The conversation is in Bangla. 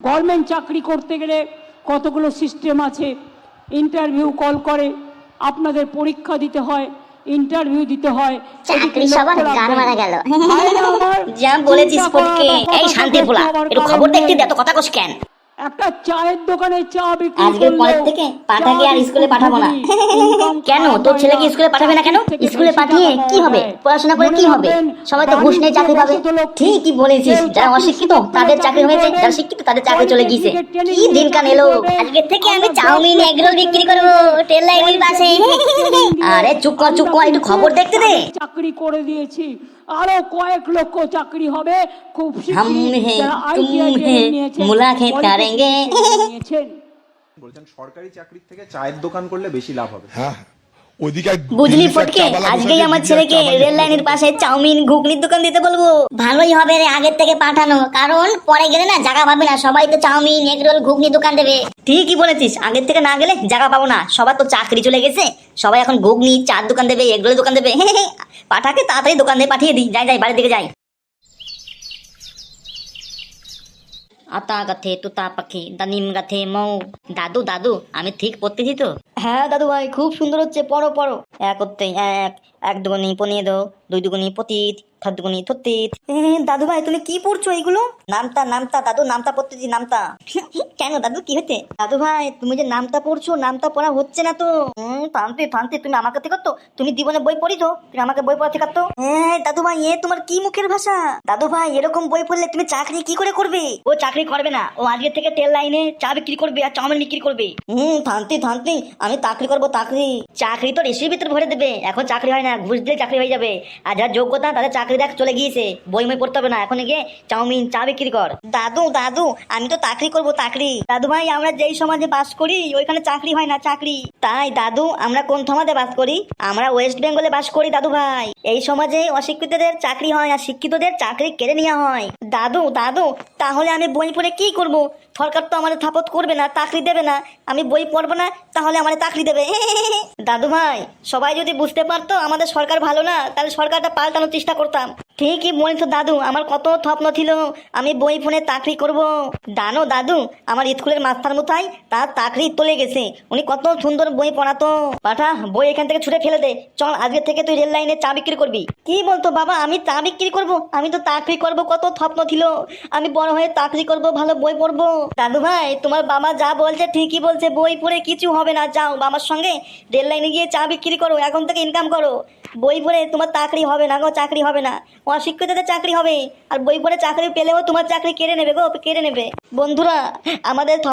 গভর্নমেন্ট চাকরি করতে গেলে কতগুলো সিস্টেম আছে। ইন্টারভিউ কল করে, আপনাদের পরীক্ষা দিতে হয়, ইন্টারভিউ দিতে হয়। চাকরি সবার গান মারা গেল। যা বলেছিস ফটকে। এই শান্তি পোলা, একটু খবর দেখতে দে, এত কথা কস কেন? একটা চায়ের দোকানে চা বিক্রি আজকের পরের থেকে পাঠাকে আর স্কুলে পাঠাবো না। কেন তোর ছেলেকে স্কুলে পাঠাবে না কেন? স্কুলে পাঠিয়ে কি হবে? পড়াশোনা করে কি হবে? সবাই তো ঘুষ নিয়ে চাকরি পাবে। ঠিকই বলেছিস, যারা অশিক্ষিত তাদের চাকরি হয়েছে, যারা শিক্ষিত তাদের চাকরি চলে গিয়েছে। কি দিনকাল এলো। আজকে থেকে আমি চাউমিন এগরোল বিক্রি করবো ট্রেন লাইনের পাশে। আরে চুপ কর চুপ কর, একটু খবর দেখতে দে। চাকরি করে দিয়েছি, আরো কয়েক লক্ষ চাকরি হবে খুব हम हैं तुम हैं मुलाकात करेंगे। বলছেন সরকারি চাকরির থেকে চায়ের দোকান করলে বেশি লাভ হবে। হ্যাঁ ওইদিকে বুঝলি ফটকে, আজকেই আমার ছেলেকে রেল লাইনের পাশে চাউমিন ঘুগনির দোকান দিতে বলবো। ভালোই হবে রে আগের থেকে পাঠানো, কারণ পরে গেলে না জায়গা পাবে না, সবাই তো চাউমিন এগরোল ঘুগনি দোকান দেবে। ঠিকই বলেছিস, আগের থেকে না গেলে জায়গা পাবো না, সবার তো চাকরি চলে গেছে, সবাই এখন ঘুগনি চার দোকান দেবে, এগরোলের দোকান দেবে। পাঠাকে তাড়াতাড়ি দোকান দিয়ে পাঠিয়ে দিই, যাই যাই বাড়ির দিকে যাই। আতা গাথে তুতা পাখি দানিম গাথে মৌ। দাদু দাদু আমি ঠিক পড়তেছি তো? হ্যাঁ দাদু ভাই, খুব সুন্দর হচ্ছে, পড়ো পড়ো। এক হচ্ছে এক, এক দুগুনি পনিয়ে দো, দুই দুগুনি পতিত, থার দুগুনি থত্তিত। দাদু ভাই তুমি কি পড়ছো এইগুলো? নামতা নামতা দাদু, নামতা পড়তেছি নামতা। কেন দাদু কি হচ্ছে? দাদু ভাই তুমি যে নামতা পড়ছো, নামতা পড়া হচ্ছে না তো। থামতে থামতে, তুমি আমাকে শেখাতো? তুমি জীবনে বই পড়িতো, তুমি আমাকে বই পড়া শেখাতো? দাদু ভাই এ তোমার কি মুখের ভাষা? দাদু ভাই এরকম বই পড়লে তুমি চাকরি কি করে করবে? ও চাকরি করবে না, ও আজকে থেকে ট্রেন লাইনে চা বিক্রি করবে আর চাউমিন বিক্রি করবে। থামতে থামতে, আমি চাকরি করবো চাকরি। চাকরি তো রেশির ভিতরে ভরে দেবে, এখন চাকরি হয় না, ঘুষ দিয়ে চাকরি হয়ে যাবে। আর যার যোগ্যতা তাদের চাকরি দেখ চলে গিয়েছে, বই মই পড়তে হবে না, এখন গিয়ে চাউমিন চা বিক্রি কর। দাদু দাদু আমি তো চাকরি করবো চাকরি। দাদু ভাই আমরা যেই সমাজে বাস করি ওইখানে চাকরি হয় না চাকরি। তাই দাদু আমরা কোন সমাজে বাস করি? আমরা ওয়েস্ট বেঙ্গলে বাস করি দাদু ভাই। এই সমাজে অশিক্ষিতদের চাকরি হয় আর শিক্ষিতদের চাকরি কেড়ে নেওয়া হয়। দাদু দাদু তাহলে আমি বই পড়ে কি করব? সরকার তো আমাদের সাপোর্ট করবে না, চাকরি দেবে না, আমি বই পড়বো না, তাহলে আমাদের চাকরি দেবে। দাদু ভাই সবাই যদি বুঝতে পারতো আমাদের সরকার ভালো না, তাহলে সরকারটা পাল্টানোর চেষ্টা করতাম। ঠিকই বলছো দাদু, আমার কত স্বপ্ন ছিল আমি বই ফোনে চাকরি করব। জানো দাদু, আমার স্কুলের মাস্টার মশাই তার চাকরি চলে গেছে, উনি কত সুন্দর বই পড়াতো। পাঠা বই এখান থেকে ছুটে ফেলে দে, চল আজকে থেকে তুই রেল লাইনে চা বিক্রি করবি। কি বলতো বাবা, আমি চা বিক্রি করব? আমি তো চাকরি করব, কত স্বপ্ন ছিল, আমি বড় হয়ে চাকরি করব, ভালো বই পড়বো। দাদু ভাই তোমার বাবা যা বলছে ঠিকই বলছে, বই পড়ে কিছু হবে না, যাও বাবার সঙ্গে রেল লাইনে গিয়ে চা বিক্রি করো, এখন থেকে ইনকাম করো। বই পড়ে তোমার চাকরি হবে না গো, চাকরি হবে না, অশিক্ষিতদের চাকরি হবে, আর বই পড়ে চাকরি পেলেও তোমার চাকরি কেড়ে নেবে গো, কেড়ে নেবে। বন্ধুরা আমাদের